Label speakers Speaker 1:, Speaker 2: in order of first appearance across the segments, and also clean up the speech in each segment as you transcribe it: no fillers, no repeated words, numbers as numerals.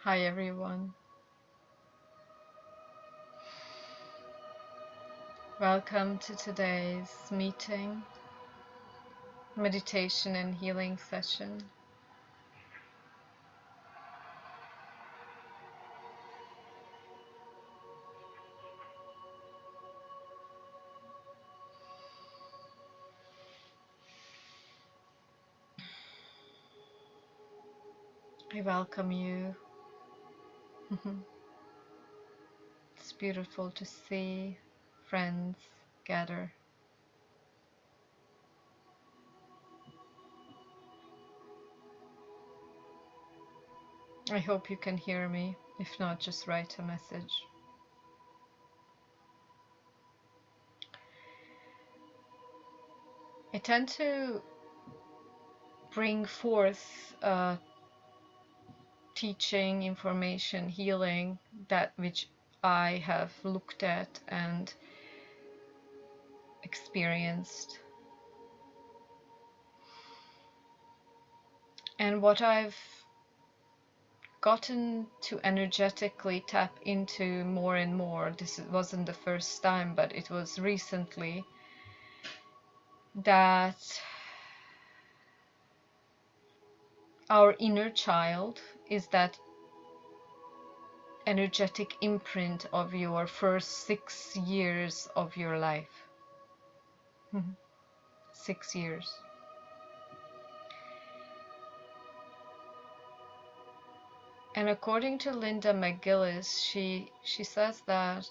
Speaker 1: Hi everyone, welcome to today's meeting, meditation and healing session. I welcome you. It's beautiful to see friends gather. I hope you can hear me. If not, just write a message. I tend to bring forth teaching, information, healing, that which I have looked at and experienced. And what I've gotten to energetically tap into more and more, this wasn't the first time, but it was recently, that our inner child is that energetic imprint of your first 6 years of your life. 6 years. And according to Linda McGillis, she says that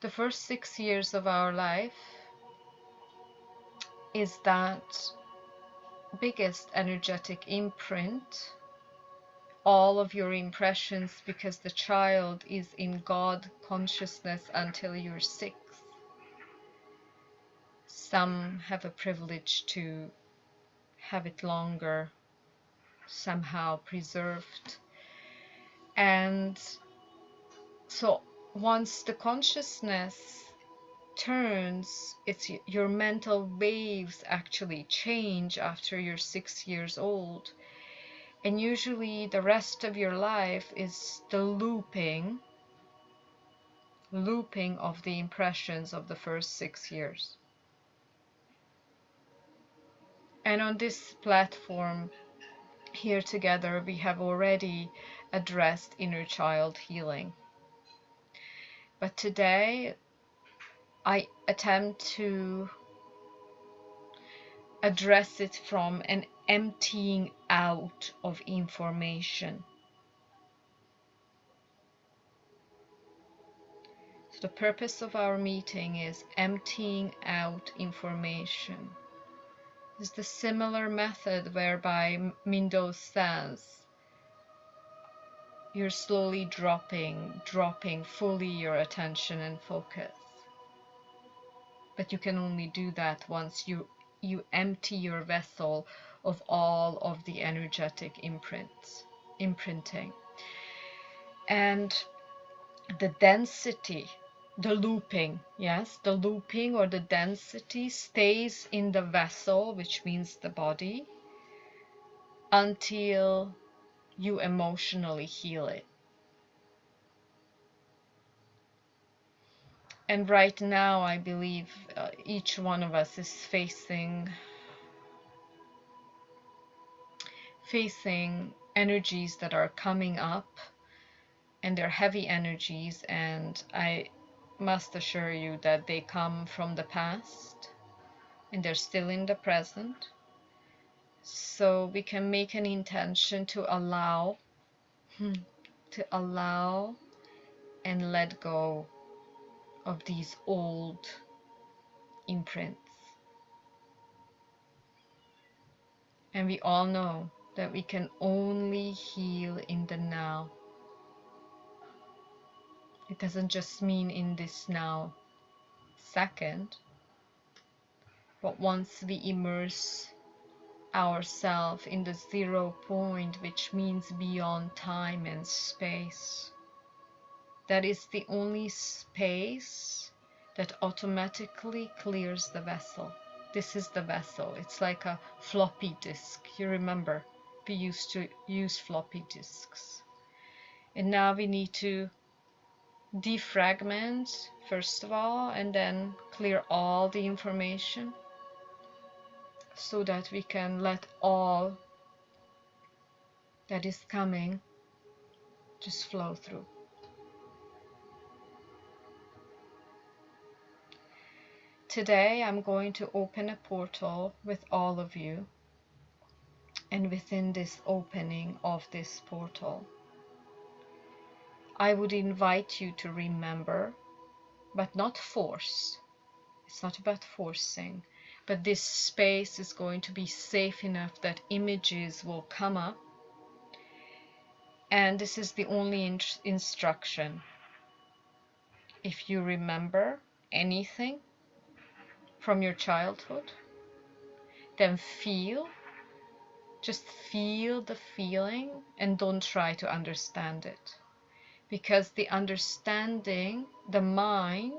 Speaker 1: the first 6 years of our life is that biggest energetic imprint, all of your impressions, because the child is in God consciousness until you're 6. Some have a privilege to have it longer, somehow preserved. And so once the consciousness turns, it's your mental waves actually change after you're 6 years old. And usually the rest of your life is the looping of the impressions of the first 6 years. And on this platform here together, we have already addressed inner child healing. But today I attempt to address it from an emptying out of information. So the purpose of our meeting is emptying out information. It's the similar method whereby Mindo says you're slowly dropping fully your attention and focus. But you can only do that once you empty your vessel of all of the energetic imprinting. And the density, the looping, yes, the looping or the density stays in the vessel, which means the body, until you emotionally heal it. And right now, I believe each one of us is facing energies that are coming up, and they're heavy energies, and I must assure you that they come from the past and they're still in the present. So we can make an intention to allow and let go of these old imprints. And we all know that we can only heal in the now. It doesn't just mean in this now second, but once we immerse ourselves in the 0 point, which means beyond time and space, that is the only space that automatically clears the vessel. This is the vessel. It's like a floppy disk. You remember we used to use floppy disks. And now we need to defragment first of all, and then clear all the information so that we can let all that is coming just flow through. Today I'm going to open a portal with all of you, and within this opening of this portal, I would invite you to remember, but not force. It's not about forcing, but this space is going to be safe enough that images will come up, and this is the only instruction. If you remember anything from your childhood, then just feel the feeling and don't try to understand it. Because the understanding, the mind,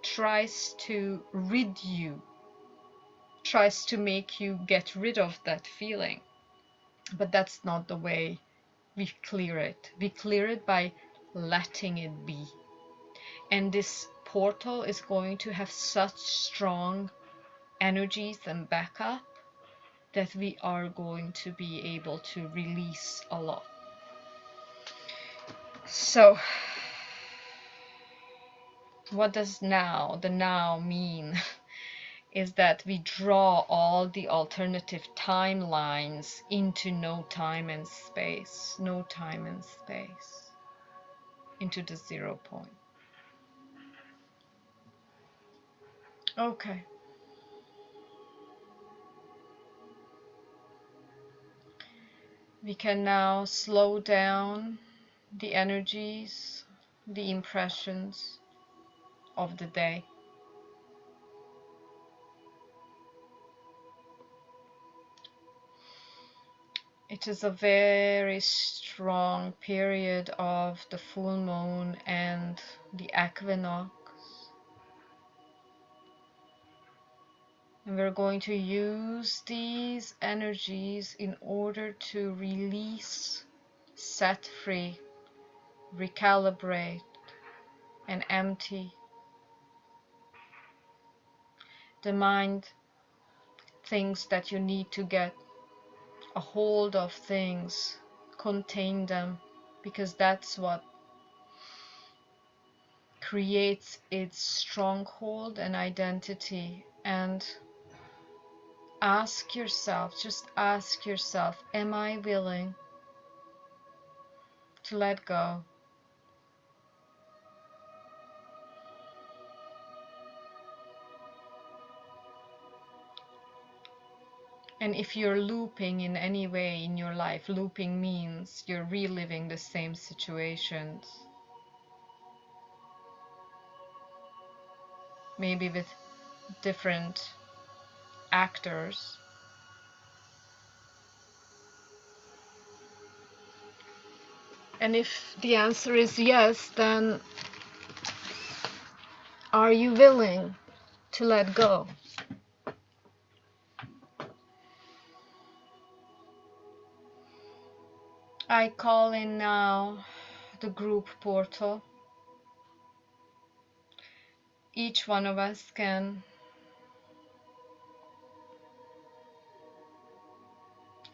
Speaker 1: tries to tries to make you get rid of that feeling. But that's not the way we clear it. We clear it by letting it be. And this portal is going to have such strong energies and backup that we are going to be able to release a lot. So, what does the now mean? Is that we draw all the alternative timelines into no time and space, into the 0 point. Okay. We can now slow down the energies, the impressions of the day. It is a very strong period of the full moon and the equinox. And we're going to use these energies in order to release, set free, recalibrate, and empty. The mind thinks that you need to get a hold of things, contain them, because that's what creates its stronghold and identity. And just ask yourself, am I willing to let go? And if you're looping in any way in your life, looping means you're reliving the same situations, maybe with different actors. And if the answer is yes, then are you willing to let go? I call in now the group portal. Each one of us can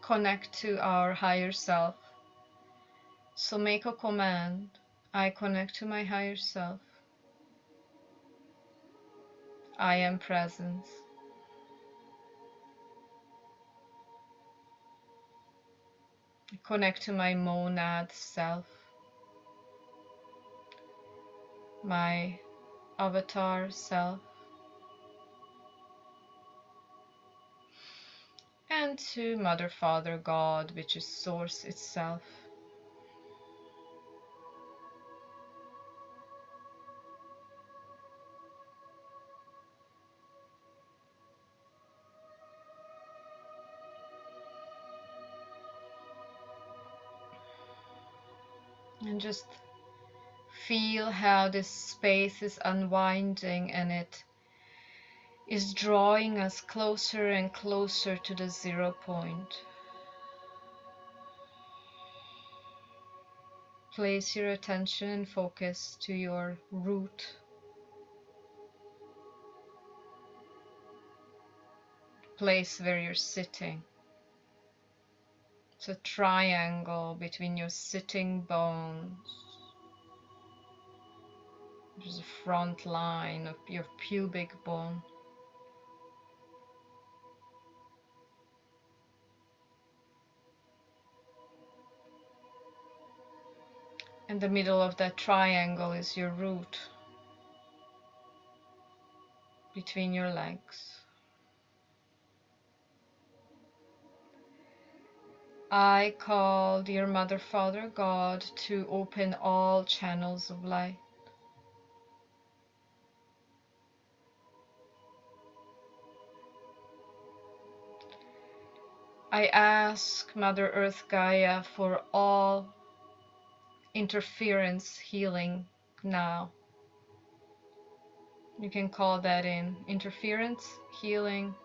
Speaker 1: connect to our higher self. So make a command. I connect to my higher self. I am presence. Connect to my monad self, my avatar self, and to Mother, Father, God, which is Source itself. And just feel how this space is unwinding, and it is drawing us closer and closer to the 0 point. Place your attention and focus to your root. Place where you're sitting. It's a triangle between your sitting bones. There's a front line of your pubic bone. In the middle of that triangle is your root between your legs. I call, dear Mother, Father, God, to open all channels of light. I ask Mother Earth Gaia for all interference healing now. You can call that in. Interference healing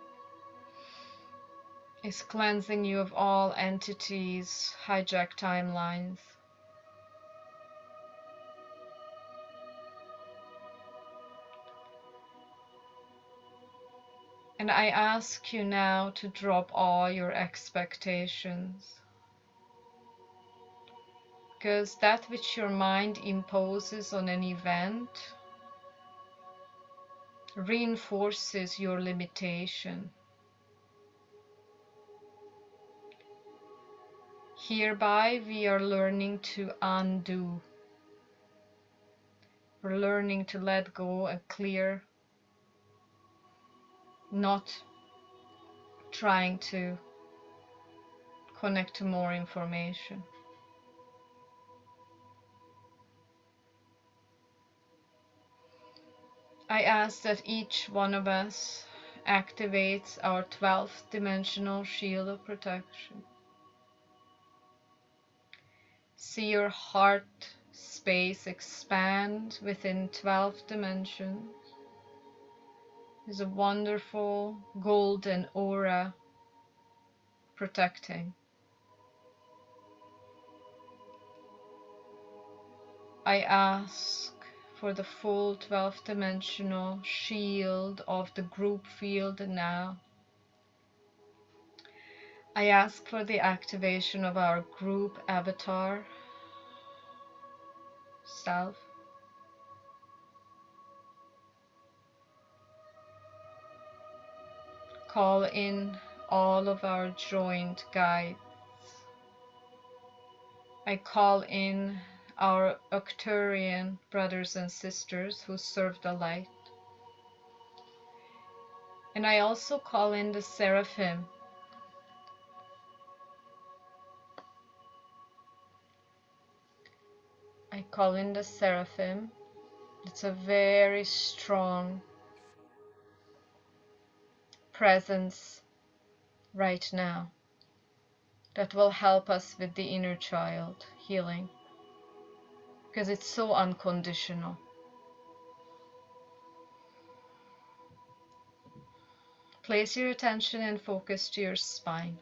Speaker 1: is cleansing you of all entities, hijack timelines. And I ask you now to drop all your expectations. Because that which your mind imposes on an event reinforces your limitation. Hereby we are learning to undo. We're learning to let go and clear, not trying to connect to more information. I ask that each one of us activates our 12th dimensional shield of protection. See your heart space expand within 12 dimensions. There's a wonderful golden aura protecting. I ask for the full 12th dimensional shield of the group field now. I ask for the activation of our group avatar self. Call in all of our joint guides. I call in our Arcturian brothers and sisters who serve the light. And I also call in the seraphim. I call in the seraphim. It's a very strong presence right now that will help us with the inner child healing, because it's so unconditional. Place your attention and focus to your spine.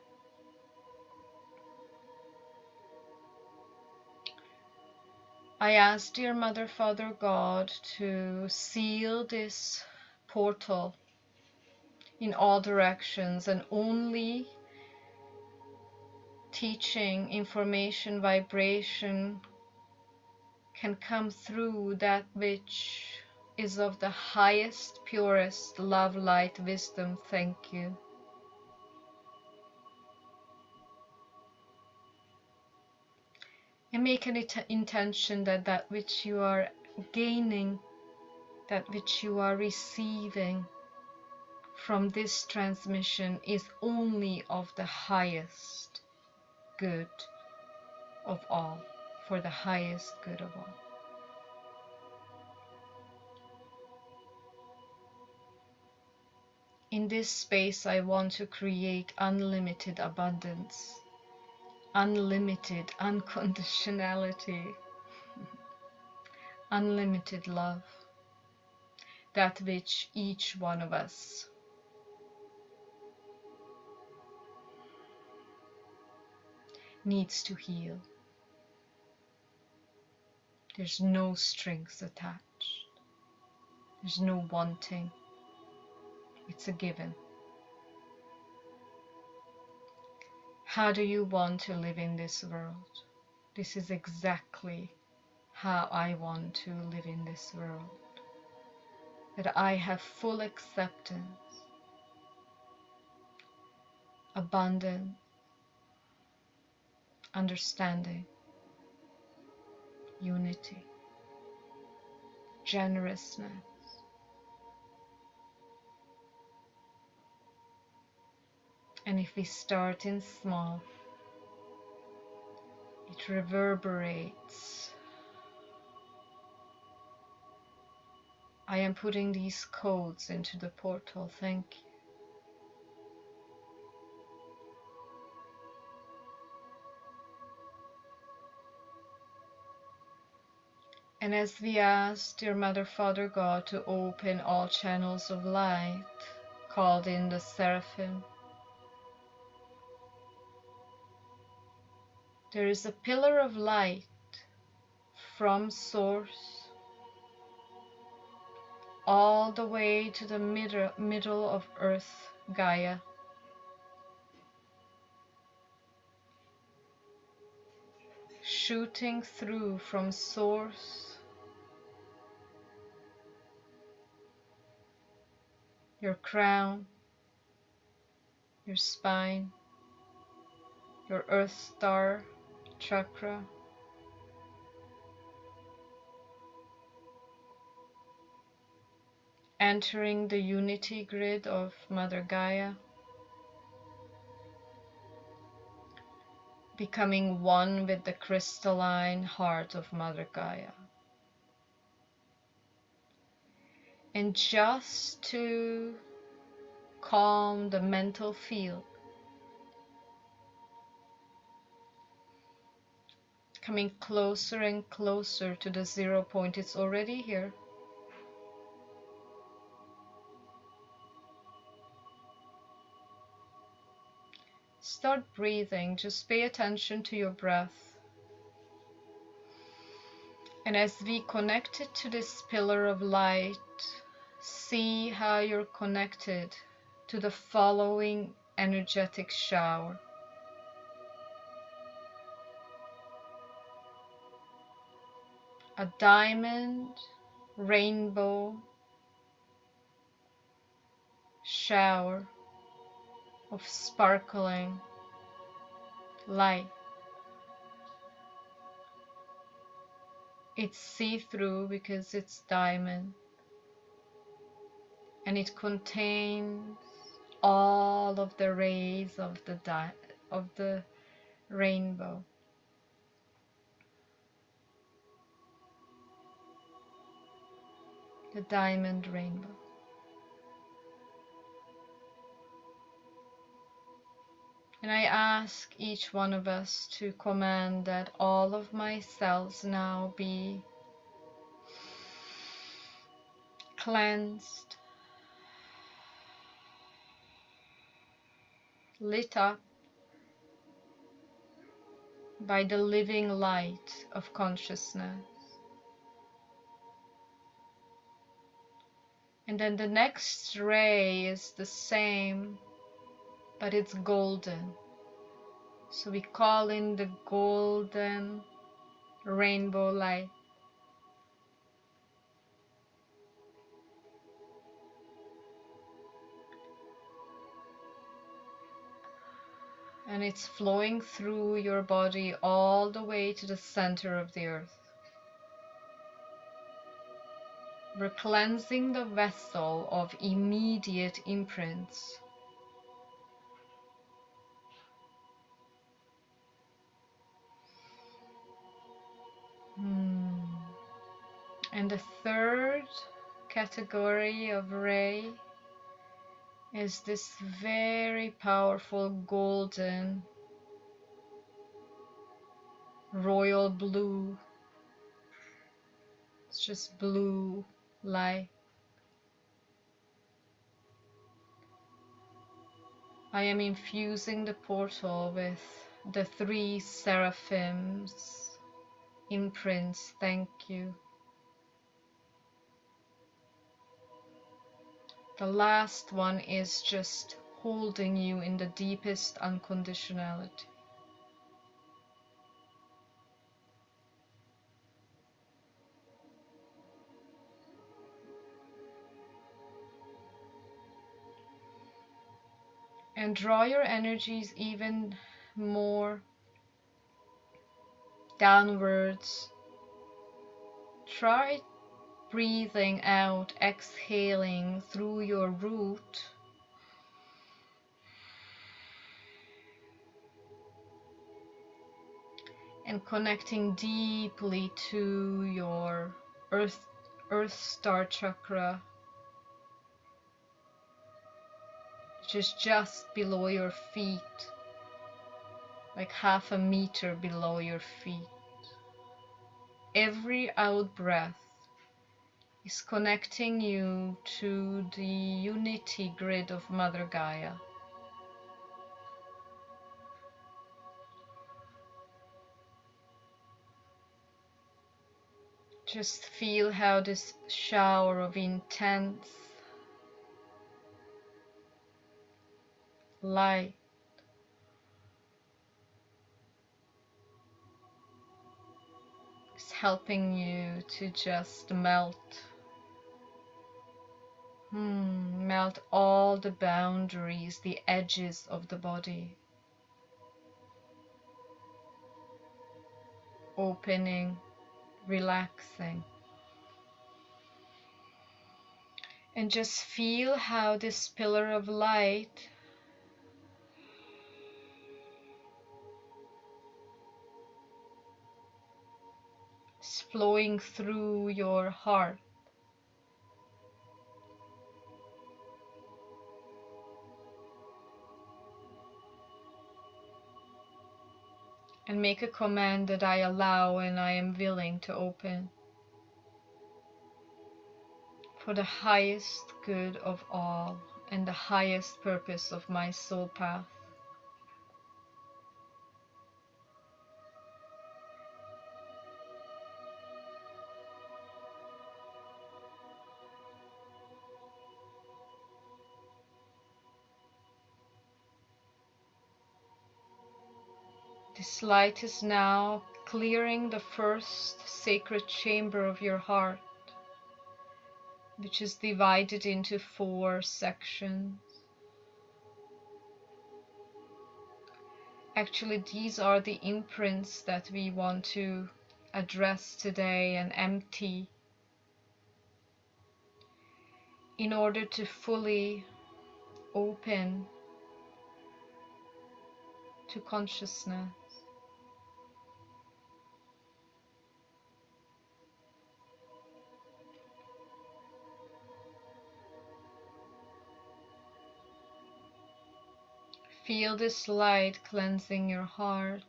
Speaker 1: I ask, dear Mother, Father, God, to seal this portal in all directions, and only teaching, information, vibration can come through that which is of the highest, purest love, light, wisdom. Thank you. And make an intention that that which you are gaining, that which you are receiving from this transmission is only of the highest good of all, for the highest good of all. In this space, I want to create unlimited abundance, unlimited unconditionality, unlimited love, that which each one of us needs to heal. There's no strings attached. There's no wanting. It's a given. How do you want to live in this world? This is exactly how I want to live in this world. That I have full acceptance, abundance, understanding, unity, generousness. And if we start in small, it reverberates. I am putting these codes into the portal. Thank you. And as we ask, dear Mother, Father, God, to open all channels of light, called in the seraphim, there is a pillar of light from source all the way to the middle of Earth, Gaia. Shooting through from source, your crown, your spine, your Earth Star chakra, entering the unity grid of Mother Gaia, becoming one with the crystalline heart of Mother Gaia. And just to calm the mental field, coming closer and closer to the 0 point. It's already here. Start breathing. Just pay attention to your breath. And as we connect it to this pillar of light, see how you're connected to the following energetic shower. A diamond rainbow shower of sparkling light. It's see-through because it's diamond, and it contains all of the rays of the rainbow. The diamond rainbow. And I ask each one of us to command that all of my cells now be cleansed, lit up by the living light of consciousness. And then the next ray is the same, but it's golden. So we call in the golden rainbow light. And it's flowing through your body all the way to the center of the earth. We're cleansing the vessel of immediate imprints. And the third category of ray is this very powerful golden royal blue. It's just blue light. I am infusing the portal with the 3 seraphims imprints, thank you. The last one is just holding you in the deepest unconditionality. And draw your energies even more downwards. Try breathing out, exhaling through your root. And connecting deeply to your earth star chakra, which is just below your feet, like half a meter below your feet. Every out breath is connecting you to the unity grid of Mother Gaia. Just feel how this shower of intense light is helping you to just melt. Melt all the boundaries, the edges of the body. Opening, relaxing. And just feel how this pillar of light is flowing through your heart. And make a command that I allow and I am willing to open for the highest good of all and the highest purpose of my soul path. This light is now clearing the first sacred chamber of your heart, which is divided into 4 sections. Actually, these are the imprints that we want to address today and empty in order to fully open to consciousness. Feel this light cleansing your heart.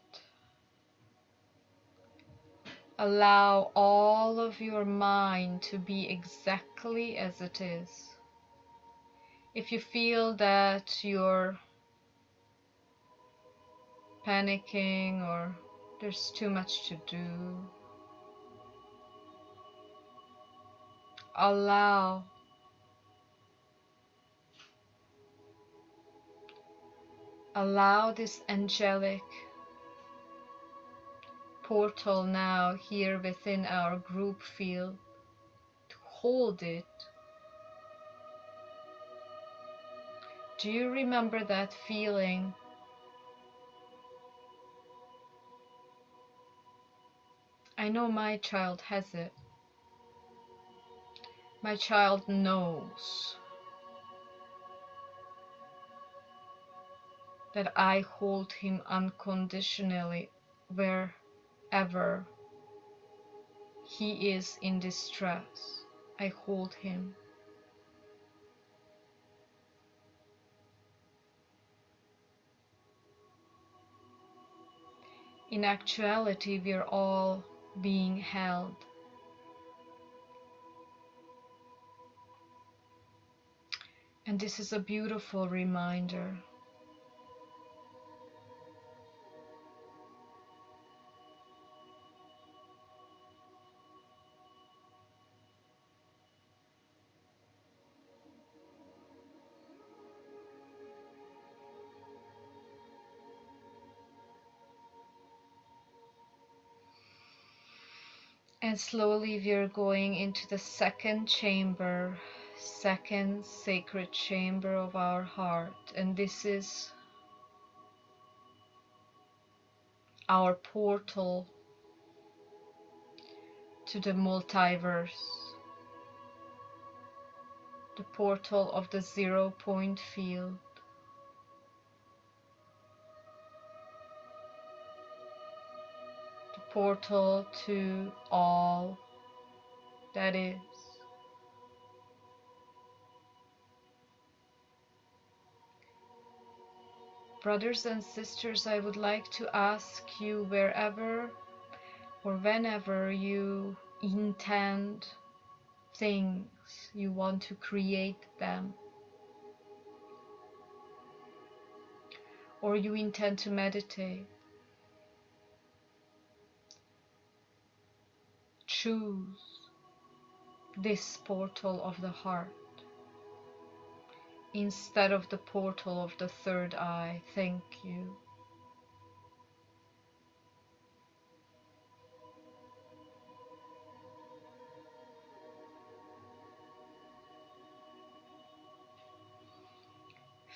Speaker 1: Allow all of your mind to be exactly as it is. If you feel that you're panicking or there's too much to do, allow this angelic portal now here within our group field to hold it. Do you remember that feeling? I know my child has it. My child knows that I hold him unconditionally wherever he is in distress. I hold him. In actuality, we are all being held. And this is a beautiful reminder. And slowly we're going into the second chamber, second sacred chamber of our heart. And this is our portal to the multiverse, the portal of the 0 point field. The portal to all that is. Brothers and sisters, I would like to ask you, wherever or whenever you intend things, you want to create them, or you intend to meditate, choose this portal of the heart instead of the portal of the third eye. Thank you.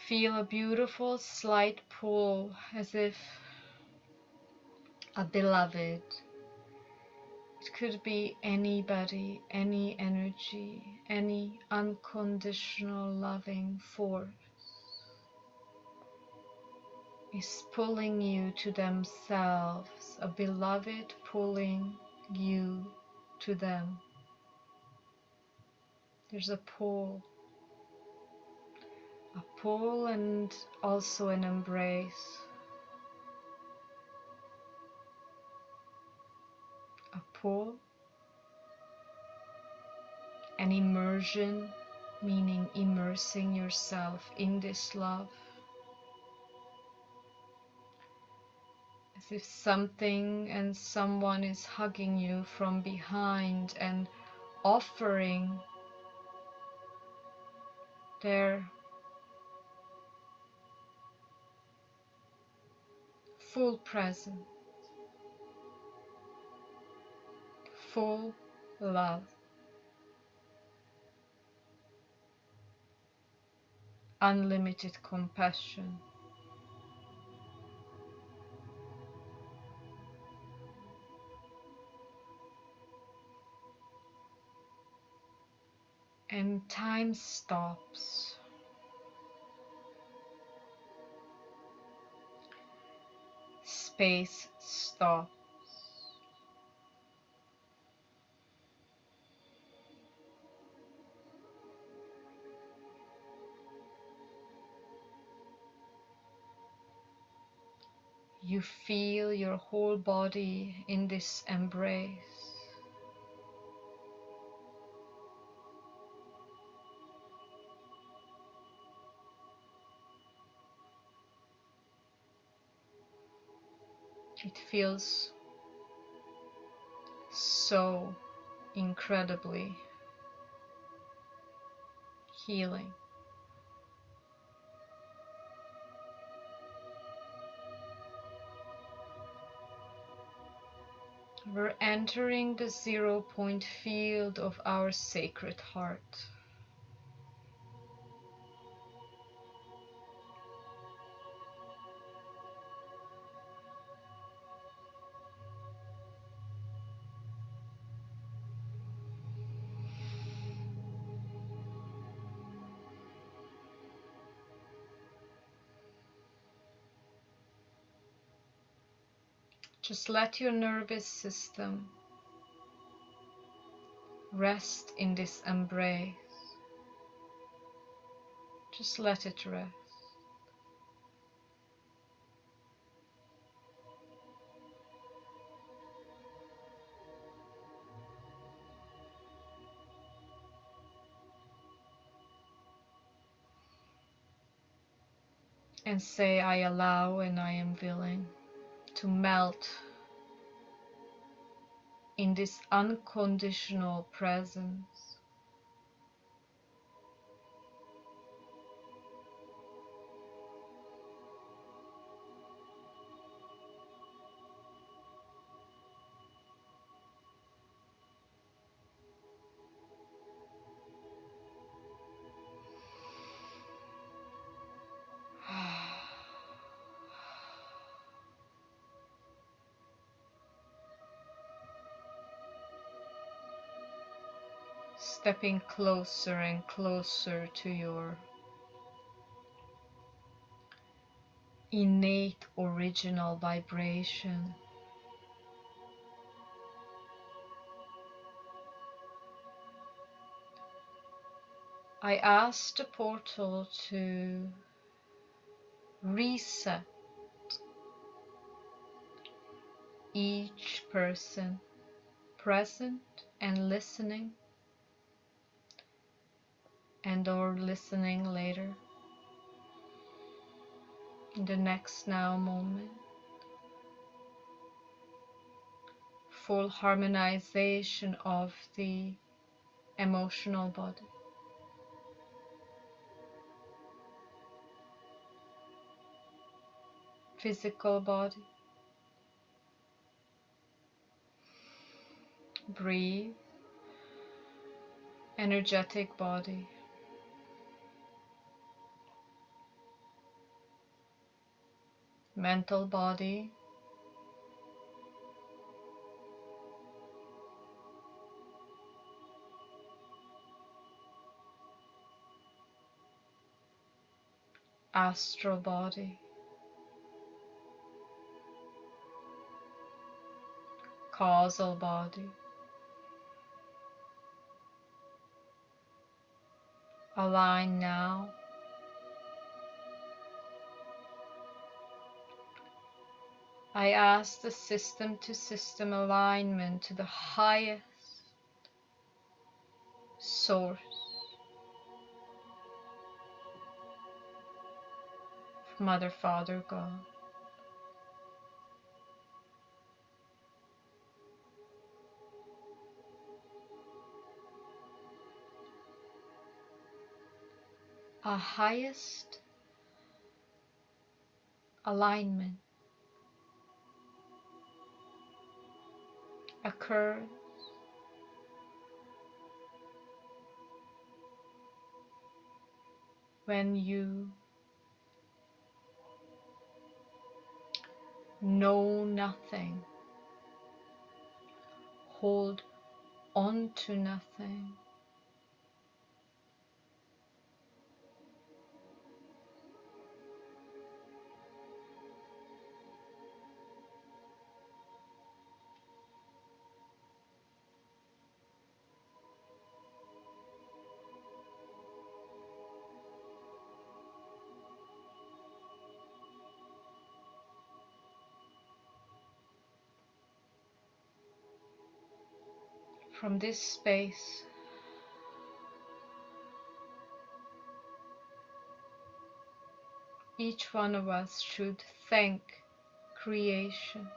Speaker 1: Feel a beautiful slight pull, as if a beloved, it could be anybody, any energy, any unconditional loving force, is pulling you to themselves, a beloved pulling you to them. There's a pull and also an embrace, a pull, an immersion, meaning immersing yourself in this love, as if something and someone is hugging you from behind and offering their full presence, full love, unlimited compassion. And time stops. Space stops. You feel your whole body in this embrace. It feels so incredibly healing. We're entering the 0 point field of our sacred heart. Just let your nervous system rest in this embrace. Just let it rest. And say, I allow and I am willing to melt in this unconditional presence. stepping closer and closer to your innate original vibration. I asked the portal to reset each person present and listening, and/or listening later, in the next now moment. Full harmonization of the emotional body, physical body. Breathe. Energetic body. Mental body. Astral body. Causal body. Align now. I ask the system to system alignment to the highest source of Mother, Father, God. A highest alignment occurs when you know nothing, hold on to nothing, from this space. Each one of us should thank creation.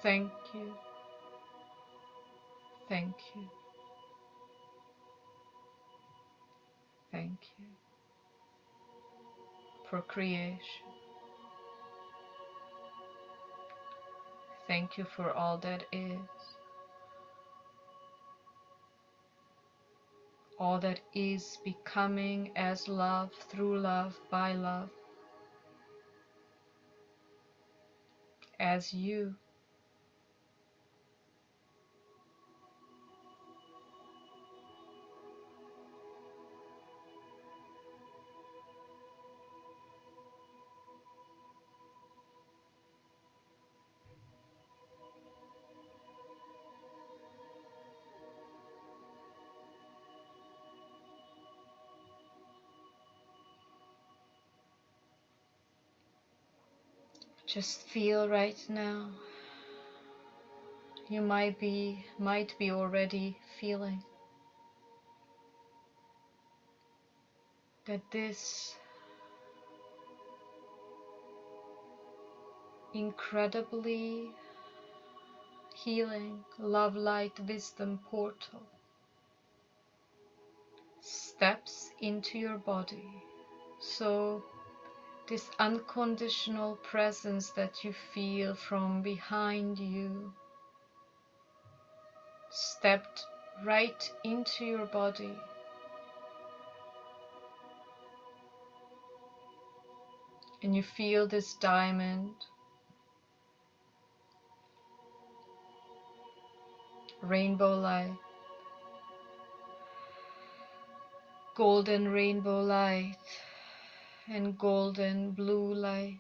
Speaker 1: Thank you, thank you, thank you for creation. Thank you for all that is, all that is becoming as love, through love, by love, as you. Just feel right now. You might be already feeling that this incredibly healing love, light, wisdom portal steps into your body. So this unconditional presence that you feel from behind you stepped right into your body, and you feel this diamond rainbow light, golden rainbow light, and golden blue light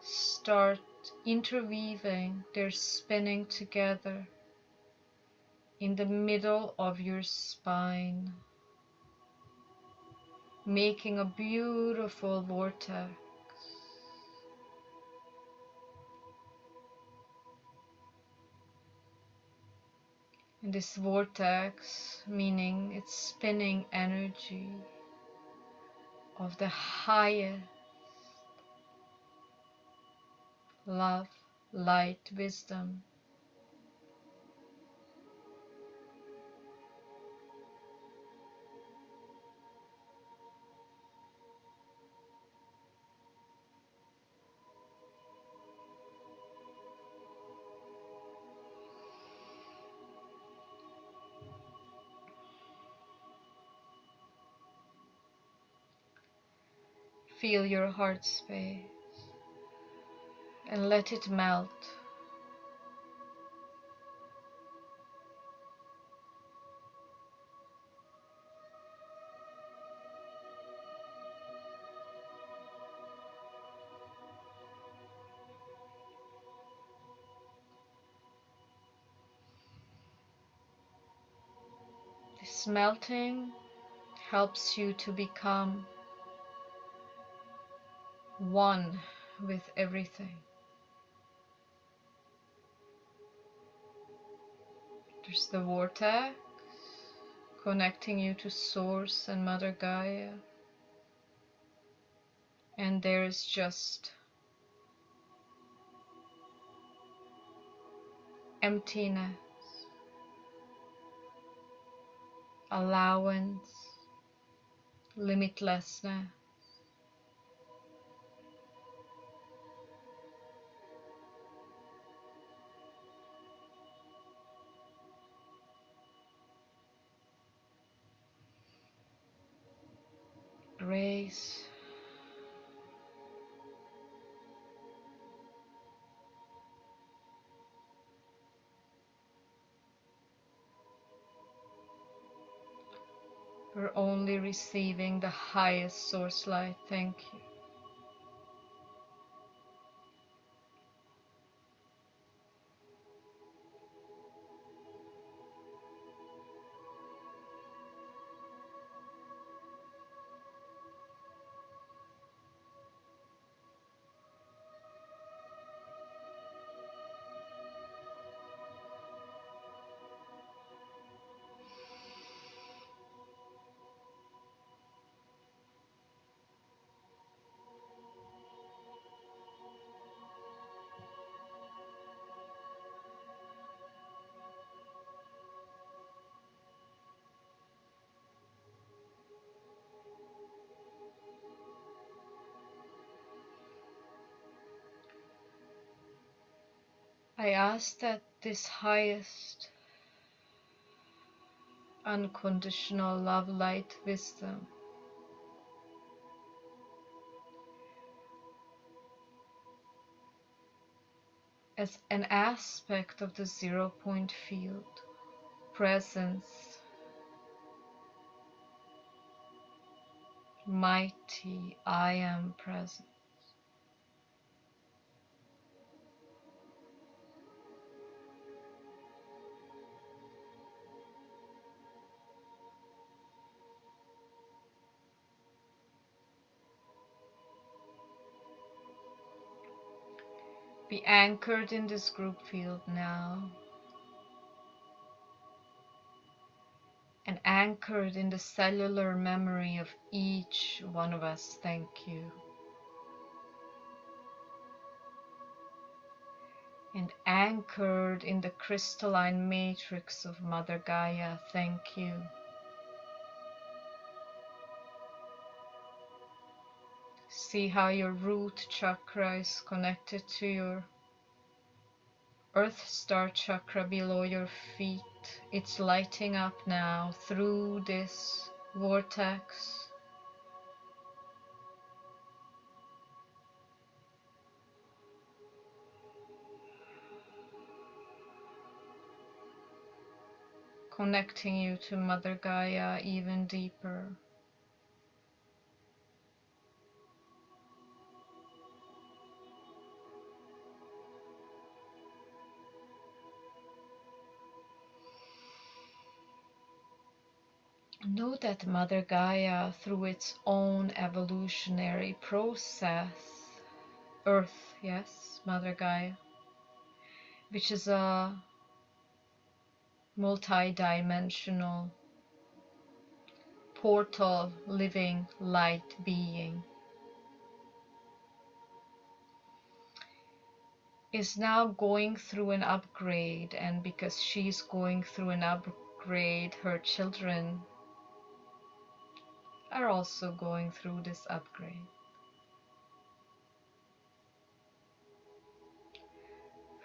Speaker 1: start interweaving. They're spinning together in the middle of your spine, making a beautiful vortex. And this vortex, meaning it's spinning energy of the highest love, light, wisdom. Feel your heart space and let it melt. This melting helps you to become one with everything. There's the vortex connecting you to Source and Mother Gaia. And there's just emptiness, allowance, limitlessness. Grace. We're only receiving the highest source light. Thank you. I ask that this highest unconditional love, light, wisdom as an aspect of the 0 point field, presence, mighty I am present. Be anchored in this group field now, and anchored in the cellular memory of each one of us. Thank you. And anchored in the crystalline matrix of Mother Gaia. Thank you. See how your root chakra is connected to your Earth Star chakra below your feet. It's lighting up now through this vortex. connecting you to Mother Gaia even deeper. Know that Mother Gaia, through its own evolutionary process, Earth, yes, Mother Gaia, which is a multi-dimensional portal living light being, is now going through an upgrade, and because she's going through an upgrade, her children are also going through this upgrade.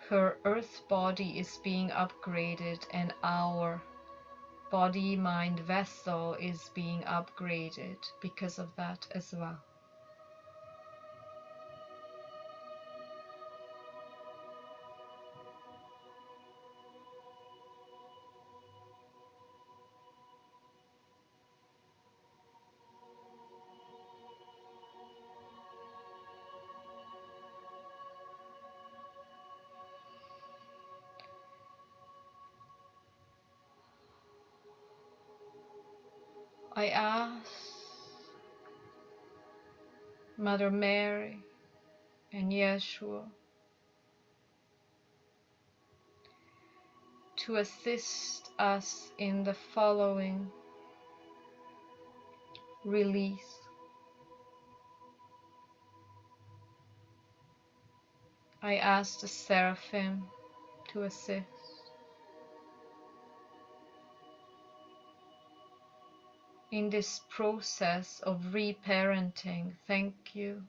Speaker 1: Her earth body is being upgraded, and our body mind vessel is being upgraded because of that as well. I ask Mother Mary and Yeshua to assist us in the following release. I ask the Seraphim to assist. In this process of reparenting. Thank you.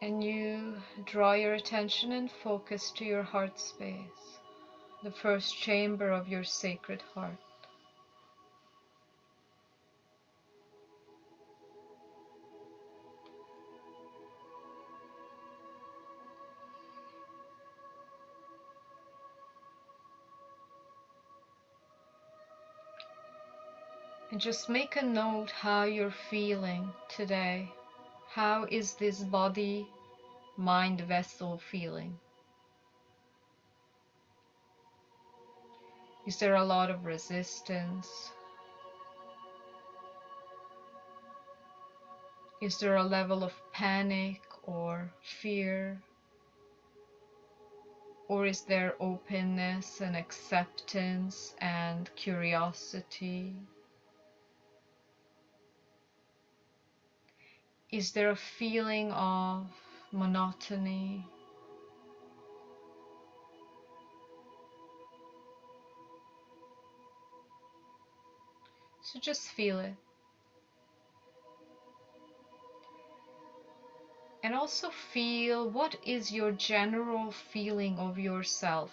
Speaker 1: And you draw your attention and focus to your heart space, the first chamber of your sacred heart. And just make a note how you're feeling today. How is this body, mind, vessel feeling? Is there a lot of resistance? Is there a level of panic or fear? Or is there openness and acceptance and curiosity? Is there a feeling of monotony? So just feel it. And also feel, what is your general feeling of yourself?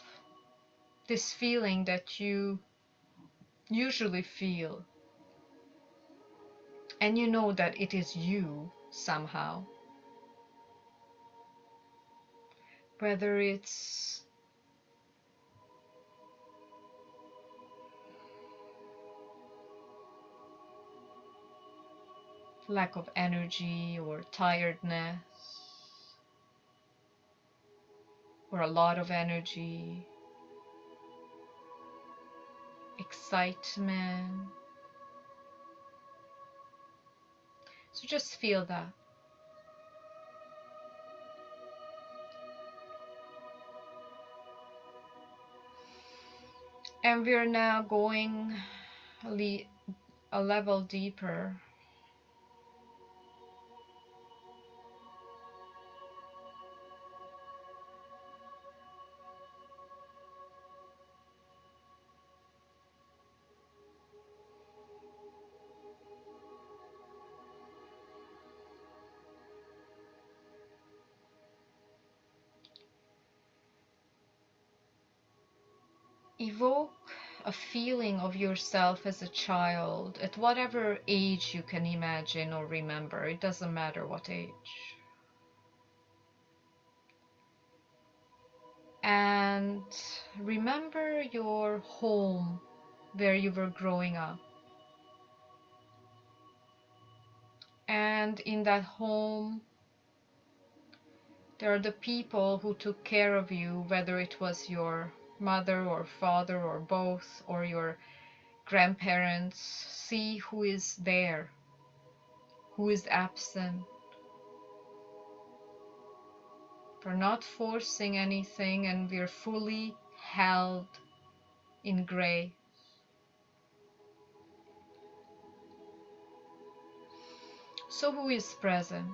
Speaker 1: This feeling that you usually feel. And you know that it is you somehow. Whether it's lack of energy or tiredness, or a lot of energy, excitement. So just feel that. And we're now going a level deeper. Evoke a feeling of yourself as a child at whatever age you can imagine or remember. It doesn't matter what age. And remember your home where you were growing up. And in that home, there are the people who took care of you, whether it was your mother or father or both, or your grandparents. See who is there, who is absent. We're not forcing anything, and we're fully held in grace. So who is present?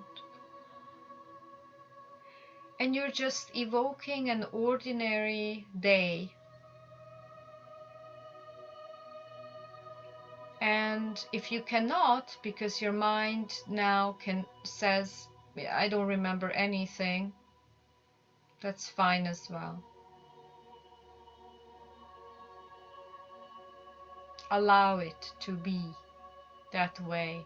Speaker 1: And you're just evoking an ordinary day. And if you cannot, because your mind now says, I don't remember anything, that's fine as well. Allow it to be that way.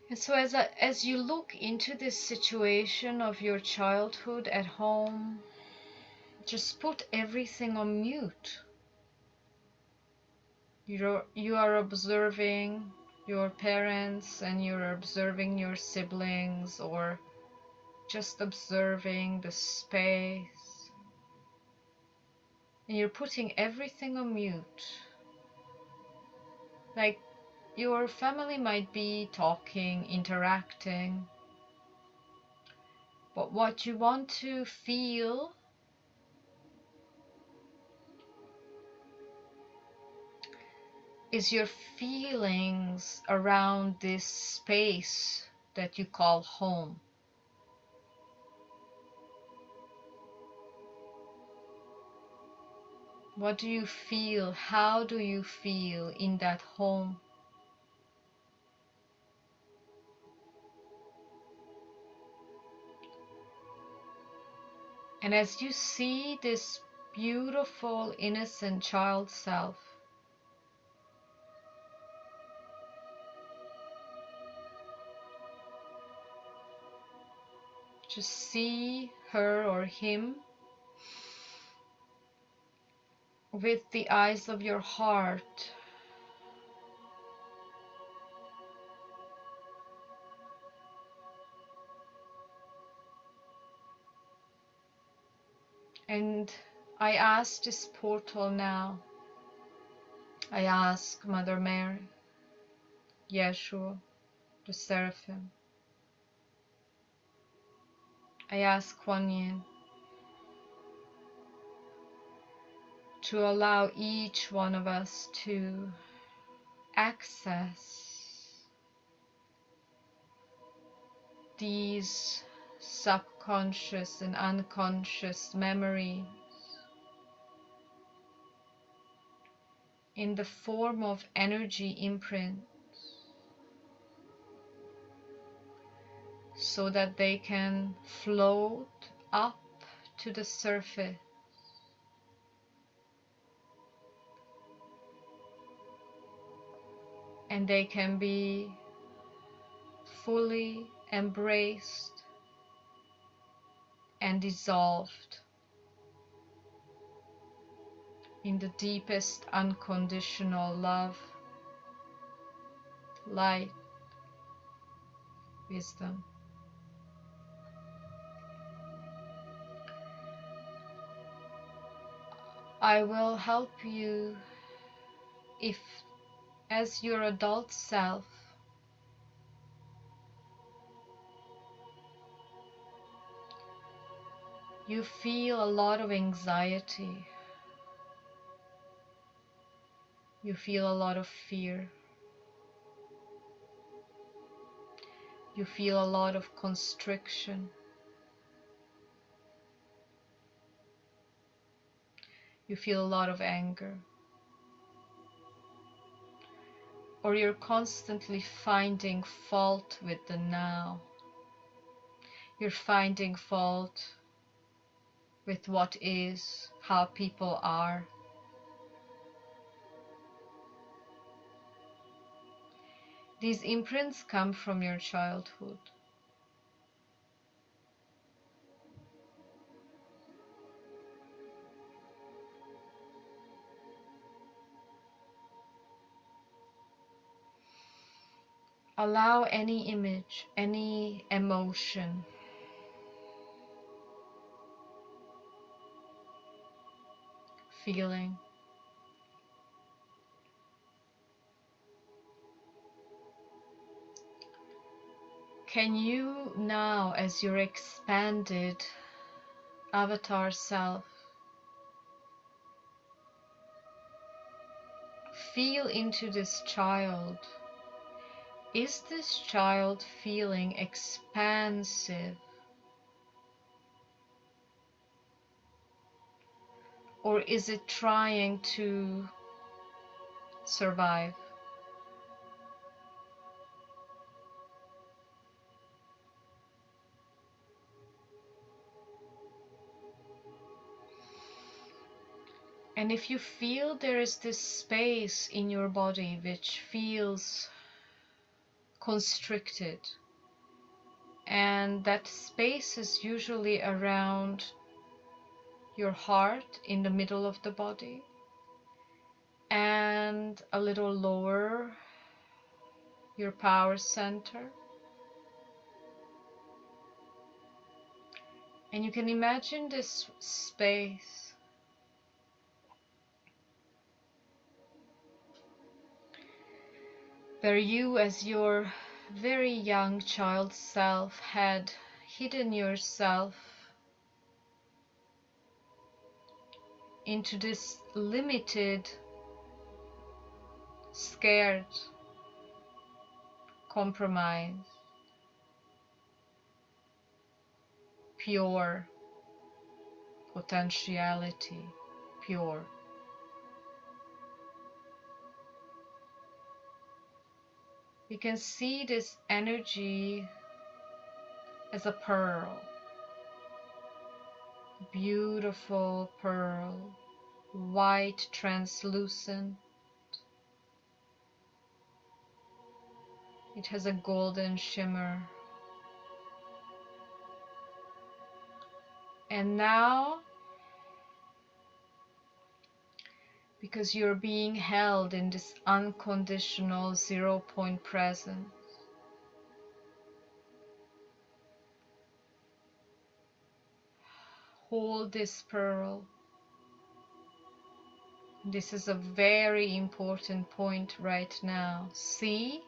Speaker 1: And so as you look into this situation of your childhood at home, just put everything on mute. You are observing your parents, and you're observing your siblings, or just observing the space. And you're putting everything on mute. Like your family might be talking, interacting, but what you want to feel is your feelings around this space that you call home. What do you feel? How do you feel in that home? And as you see this beautiful, innocent child self, just see her or him with the eyes of your heart. And I ask this portal now. I ask Mother Mary, Yeshua, the Seraphim. I ask Kuan Yin to allow each one of us to access these subconscious and unconscious memories in the form of energy imprints, so that they can float up to the surface and they can be fully embraced and dissolved in the deepest unconditional love, light, wisdom. I will help you if, as your adult self, you feel a lot of anxiety, you feel a lot of fear, you feel a lot of constriction, you feel a lot of anger, or you're constantly finding fault with the now. You're finding fault with what is, how people are. These imprints come from your childhood. Allow any image, any emotion, feeling, can you now, as your expanded avatar self, feel into this child? Is this child feeling expansive? Or is it trying to survive? And if you feel there is this space in your body which feels constricted, and that space is usually around your heart in the middle of the body and a little lower, your power center. And you can imagine this space where you, as your very young child self, had hidden yourself into this limited, scared, compromised, pure potentiality, pure. We can see this energy as a pearl, beautiful pearl, white, translucent. It has a golden shimmer. And now, because you're being held in this unconditional 0-point presence, hold this pearl. This is a very important point right now. See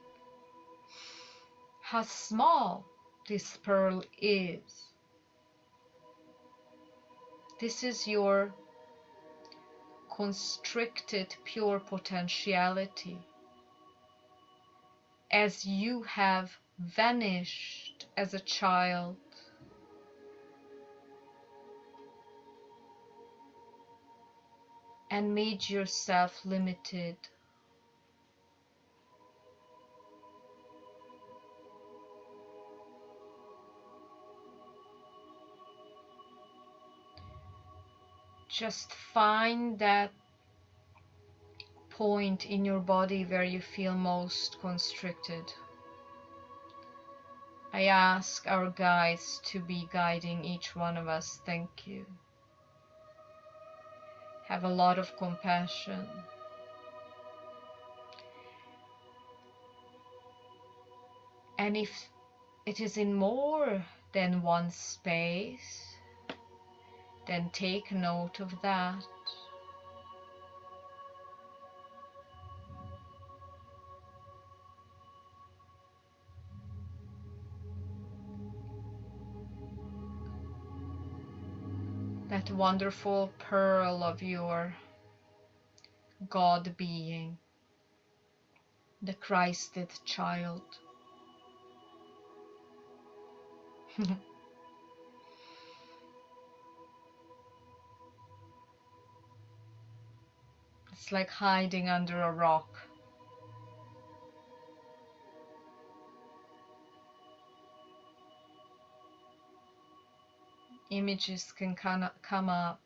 Speaker 1: how small this pearl is. This is your constricted pure potentiality, as you have vanished as a child and made yourself limited. Just find that point in your body where you feel most constricted. I ask our guides to be guiding each one of us. Thank you. Have a lot of compassion. And if it is in more than one space, then take note of that. That wonderful pearl of your God being, the Christed child. It's like hiding under a rock. images can come up,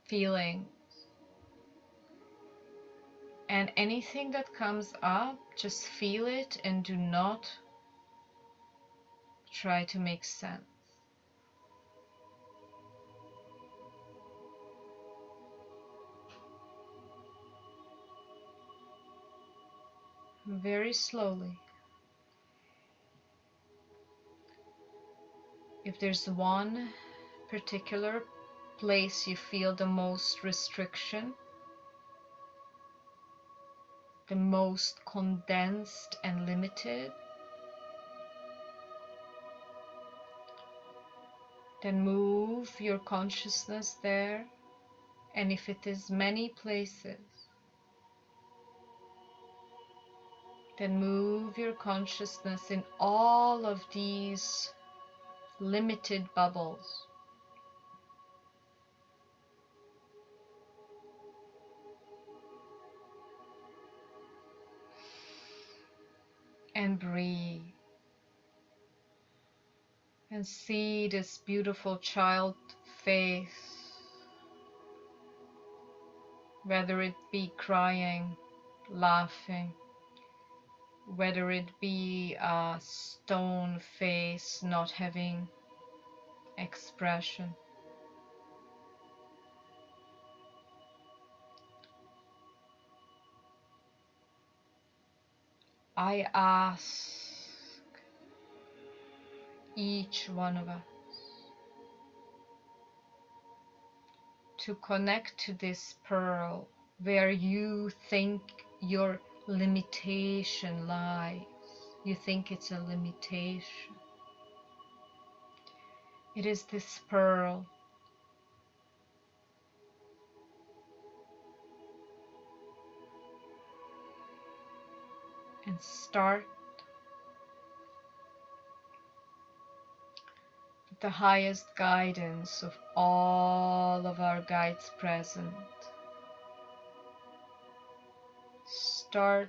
Speaker 1: feeling. And anything that comes up, just feel it and do not try to make sense. Very slowly. If there's one particular place you feel the most restriction, the most condensed and limited, then move your consciousness there. And if it is many places, then move your consciousness in all of these limited bubbles. And breathe. And see this beautiful child face, whether it be crying, laughing, whether it be a stone face not having expression. I ask each one of us to connect to this pearl where you think your limitation lies. You think it's a limitation. It is this pearl. And start with the highest guidance of all of our guides present. Start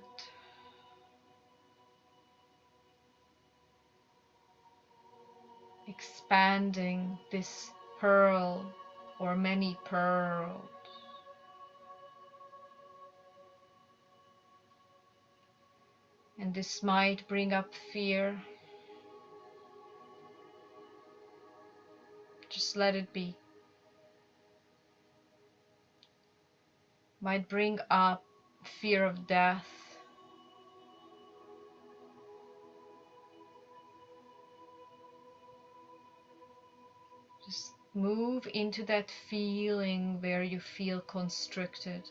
Speaker 1: expanding this pearl or many pearls. And this might bring up fear. Just let it be. Might bring up fear of death. Just move into that feeling where you feel constricted.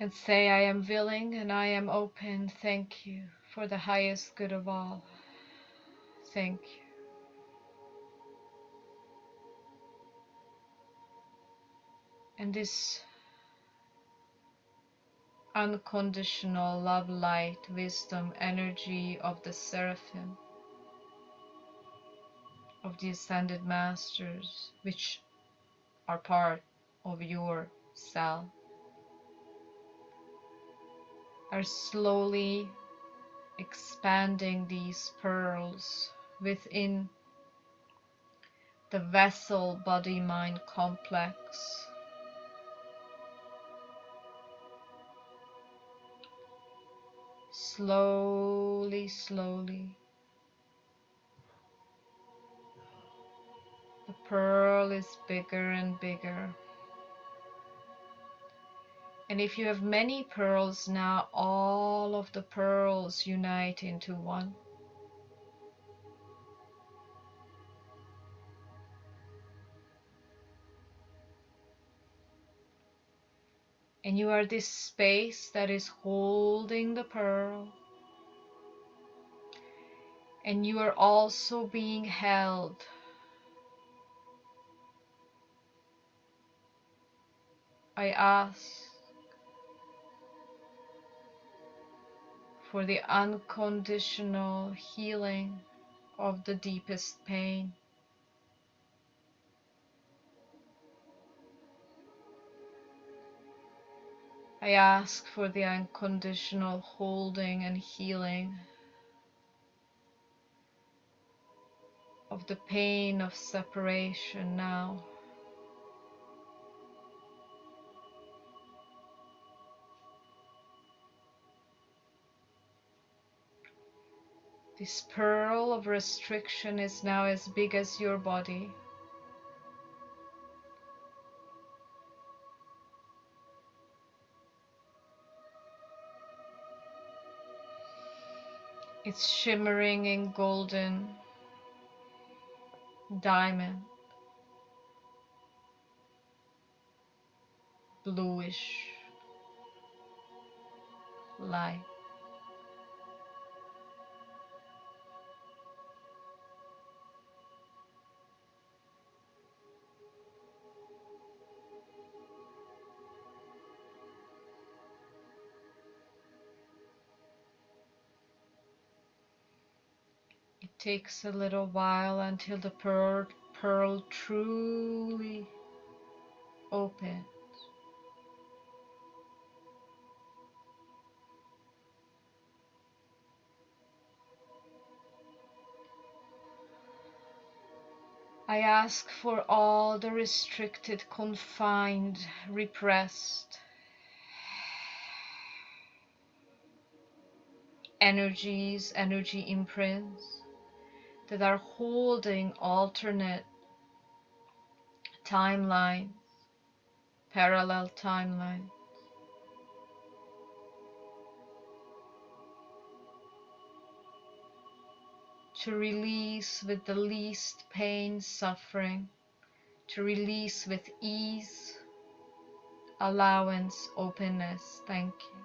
Speaker 1: And say, I am willing and I am open. Thank you for the highest good of all. Thank you. And this unconditional love, light, wisdom, energy of the seraphim, of the ascended masters, which are part of your self, are slowly expanding these pearls within the vessel body-mind complex. Slowly, slowly. The pearl is bigger and bigger. And if you have many pearls now, all of the pearls unite into one. And you are this space that is holding the pearl. And you are also being held. I ask for the unconditional healing of the deepest pain. I ask for the unconditional holding and healing of the pain of separation now. This pearl of restriction is now as big as your body. It's shimmering in golden diamond, bluish light. It takes a little while until the pearl truly opens. I ask for all the restricted, confined, repressed energies, energy imprints that are holding alternate timelines, parallel timelines, to release with the least pain, suffering, to release with ease, allowance, openness. Thank you.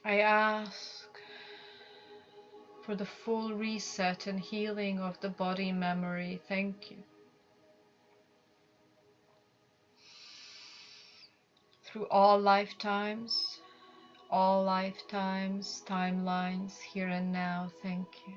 Speaker 1: I ask for the full reset and healing of the body memory. Thank you. Through all lifetimes, timelines, here and now. Thank you.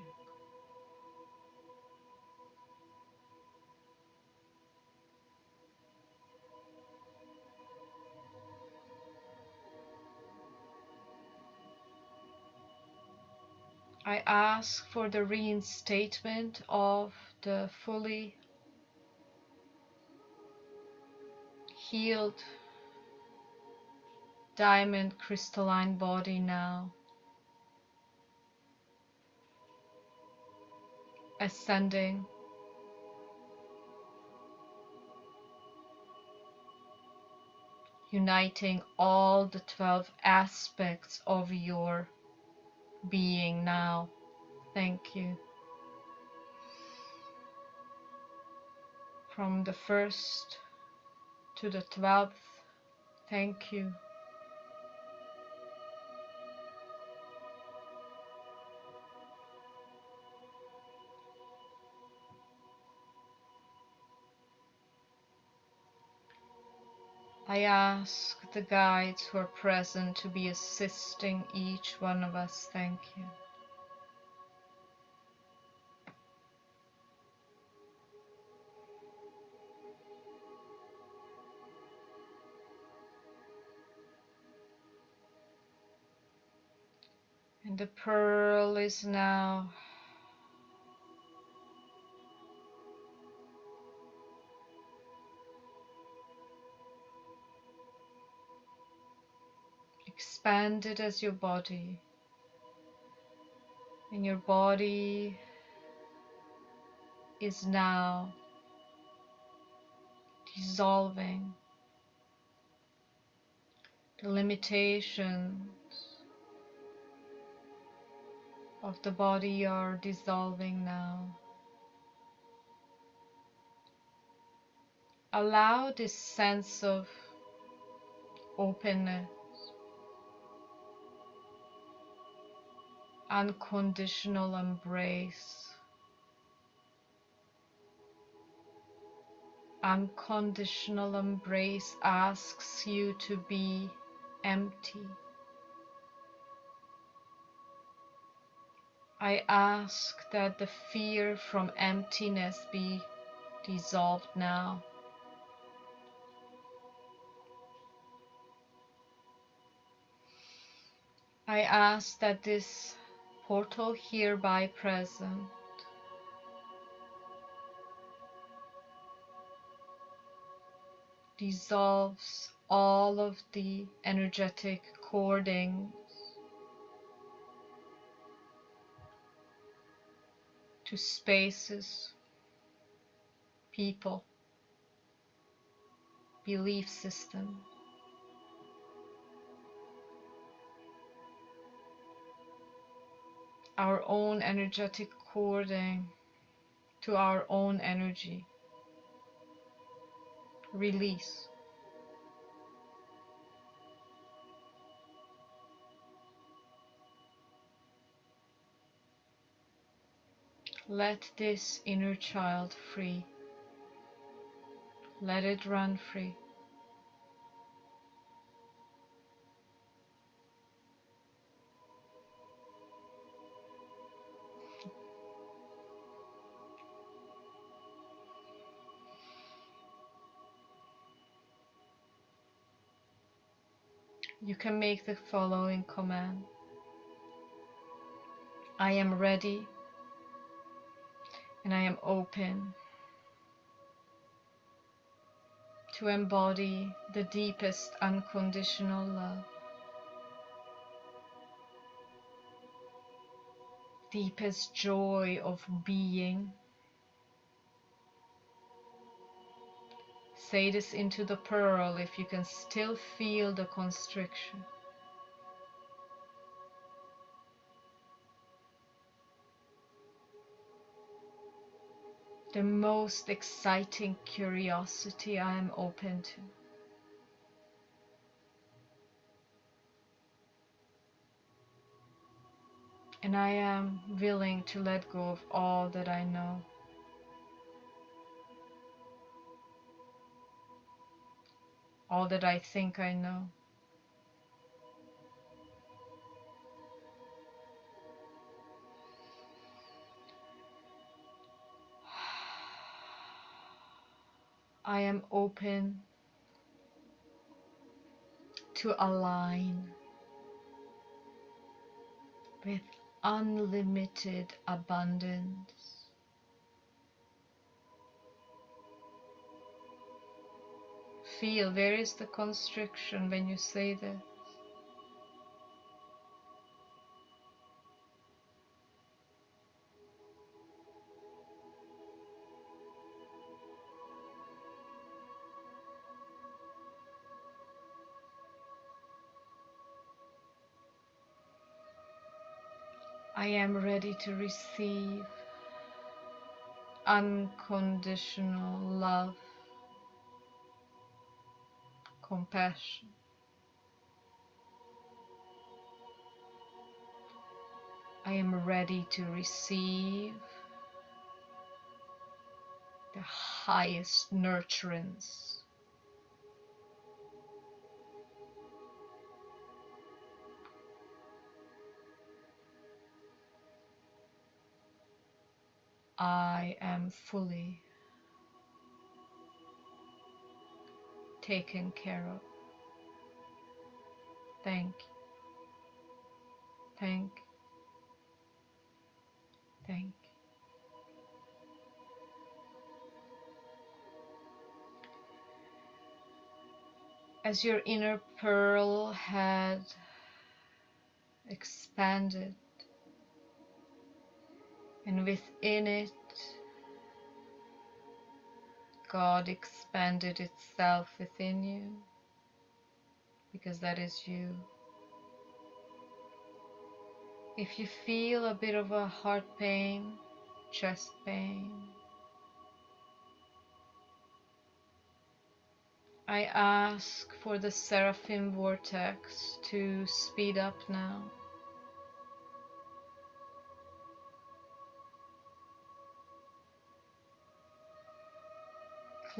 Speaker 1: I ask for the reinstatement of the fully healed diamond crystalline body now, ascending, uniting all the 12 aspects of your being now. Thank you. From the 1st to the 12th, thank you. I ask the guides who are present to be assisting each one of us. Thank you. And the pearl is now expanded as your body. And your body is now dissolving. The limitations of the body are dissolving now. Allow this sense of openness, unconditional embrace unconditional embrace asks you to be empty. I ask that the fear from emptiness be dissolved now. I ask that this portal hereby present dissolves all of the energetic cording to spaces, people, belief system, our own energetic cording to our own energy. Release. Let this inner child free. Let it run free. You can make the following command. I am ready and I am open to embody the deepest unconditional love, deepest joy of being. Say this into the pearl if you can still feel the constriction. The most exciting curiosity I am open to. And I am willing to let go of all that I know. All that I think I know. I am open to align with unlimited abundance. Feel where is the constriction when you say this. I am ready to receive unconditional love, compassion. I am ready to receive the highest nurturance. I am fully taken care of. Thank you. Thank you. Thank you. As your inner pearl had expanded, and within it, God expanded itself within you, because that is you. If you feel a bit of a heart pain, chest pain, I ask for the seraphim vortex to speed up now.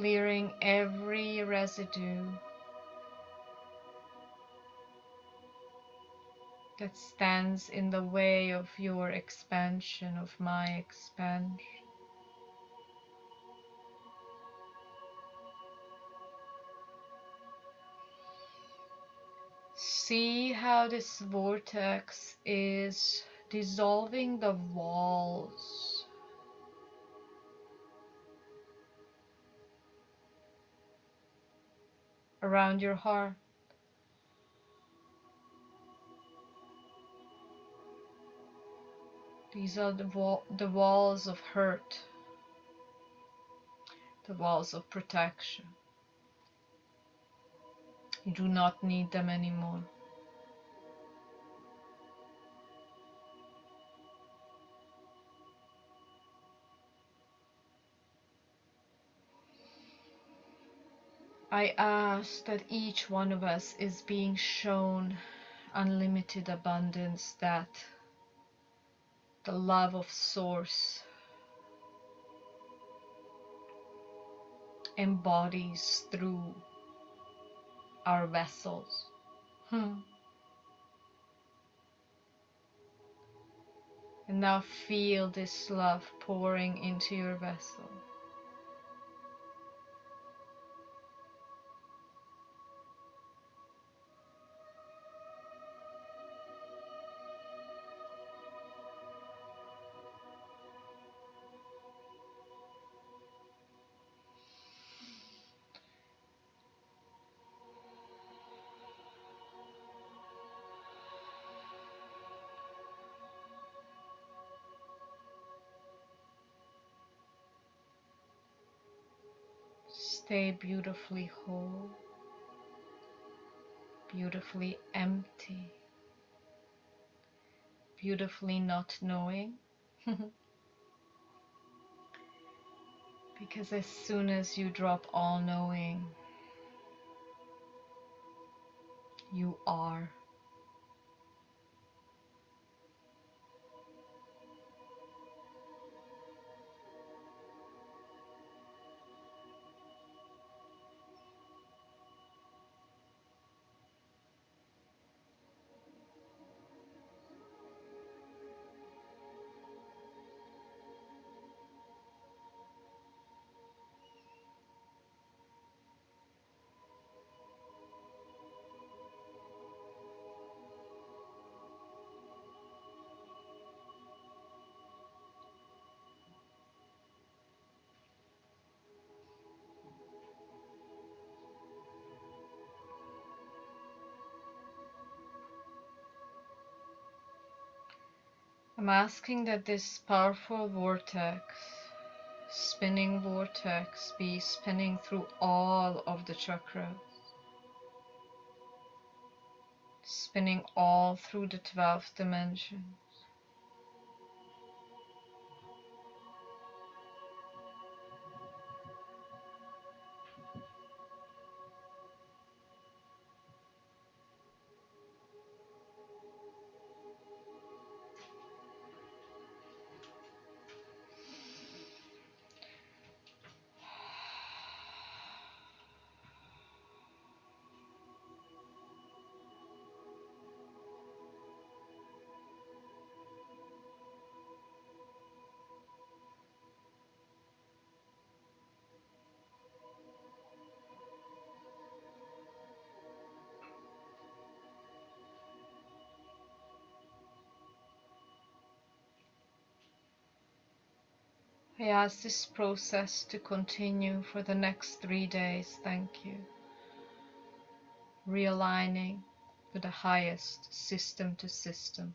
Speaker 1: clearing every residue that stands in the way of your expansion, of my expansion. See how this vortex is dissolving the walls around your heart. These are the walls of hurt, the walls of protection. You do not need them anymore. I ask that each one of us is being shown unlimited abundance, that the love of Source embodies through our vessels. And now feel this love pouring into your vessel. Stay beautifully whole, beautifully empty, beautifully not knowing. Because as soon as you drop all knowing, you are. I'm asking that this powerful vortex, spinning vortex, be spinning through all of the chakras, spinning all through the 12th dimension. I ask this process to continue for the next 3 days. Thank you. Realigning with the highest, system to system.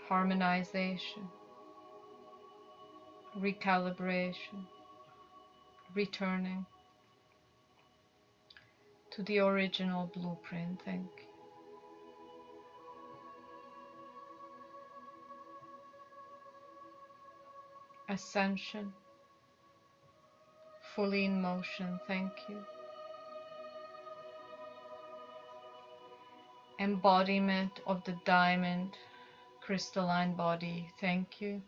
Speaker 1: Harmonization. Recalibration. Returning to the original blueprint. Thank you. Ascension. Fully in motion. Thank you. Embodiment of the diamond crystalline body. Thank you.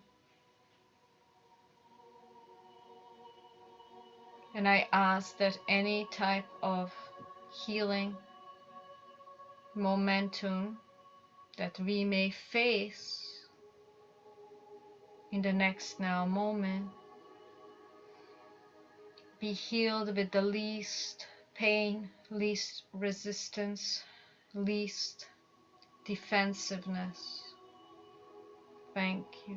Speaker 1: And I ask that any type of healing momentum that we may face in the next now moment be healed with the least pain, least resistance, least defensiveness. Thank you.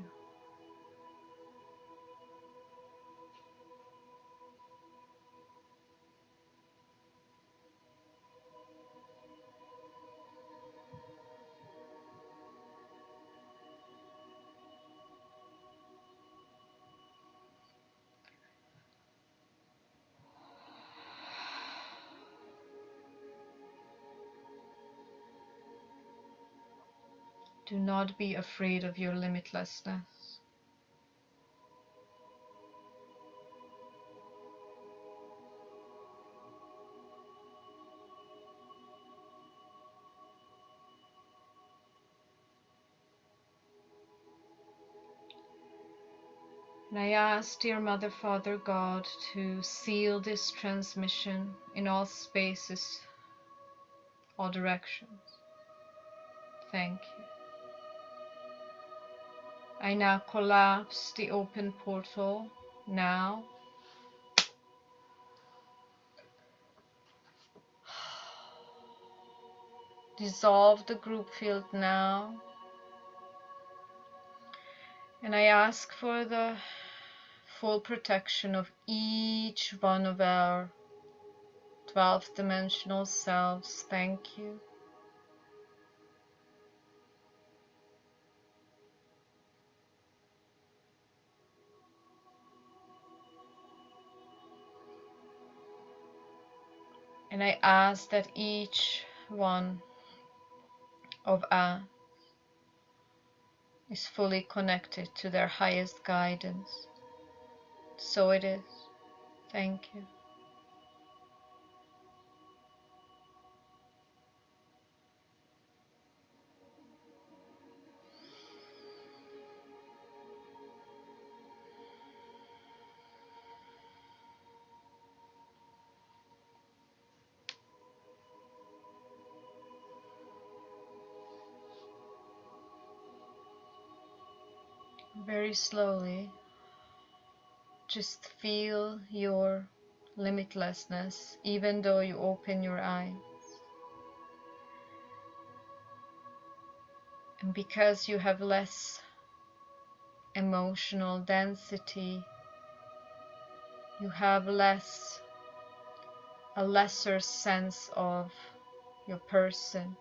Speaker 1: Do not be afraid of your limitlessness. And I ask, dear Mother, Father, God, to seal this transmission in all spaces, all directions. Thank you. I now collapse the open portal now. Dissolve the group field now. And I ask for the full protection of each one of our 12th dimensional selves. Thank you. And I ask that each one of us is fully connected to their highest guidance. So it is. Thank you. Very slowly, just feel your limitlessness even though you open your eyes. And because you have less emotional density, you have a lesser sense of your person,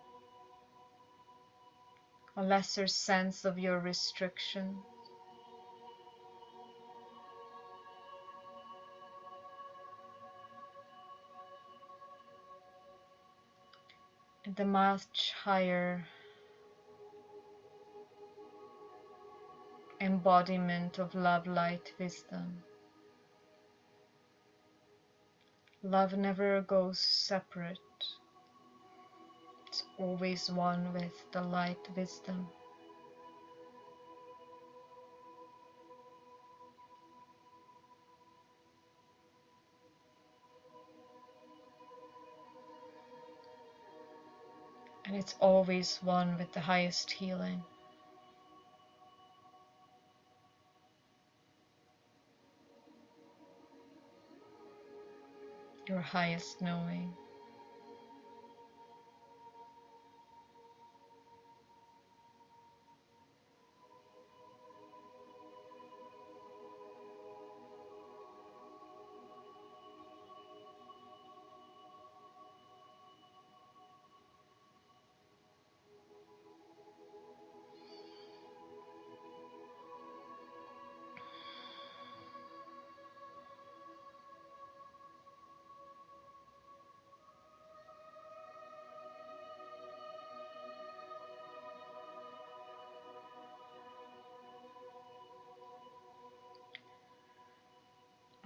Speaker 1: a lesser sense of your restriction. And the much higher embodiment of love, light, wisdom. Love never goes separate. It's always one with the light, wisdom. And it's always one with the highest healing. Your highest knowing.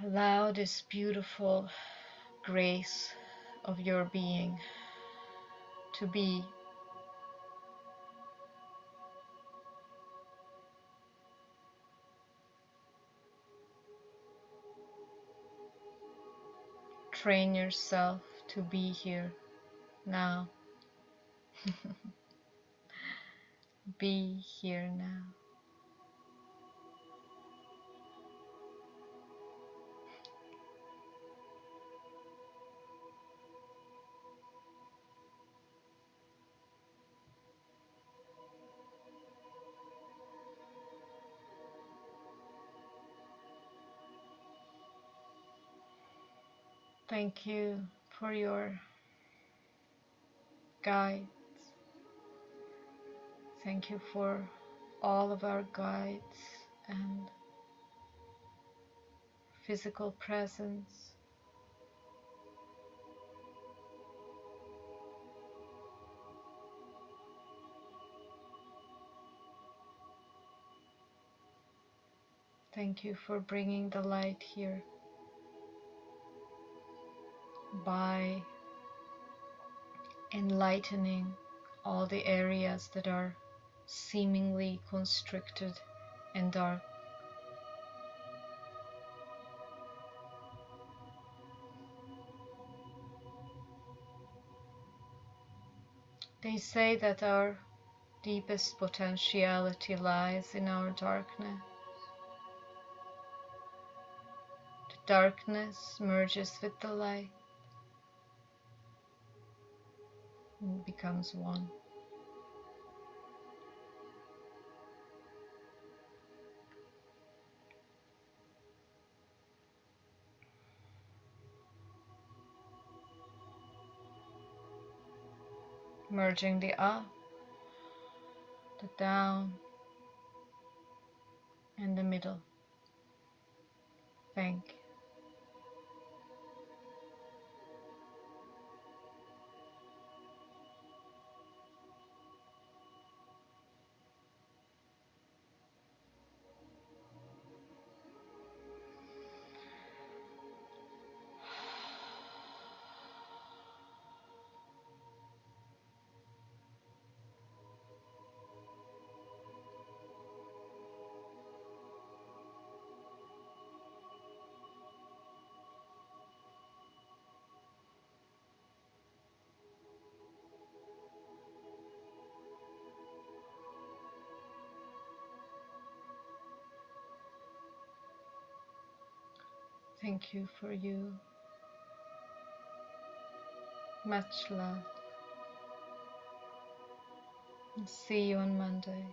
Speaker 1: Allow this beautiful grace of your being to be train yourself to be here now. Be here now. Thank you for your guides. Thank you for all of our guides and physical presence. Thank you for bringing the light here by enlightening all the areas that are seemingly constricted and dark. They say that our deepest potentiality lies in our darkness. The darkness merges with the light and becomes one. Merging the up, the down, and the middle. Thank you. Thank you for you. Much love. And see you on Monday.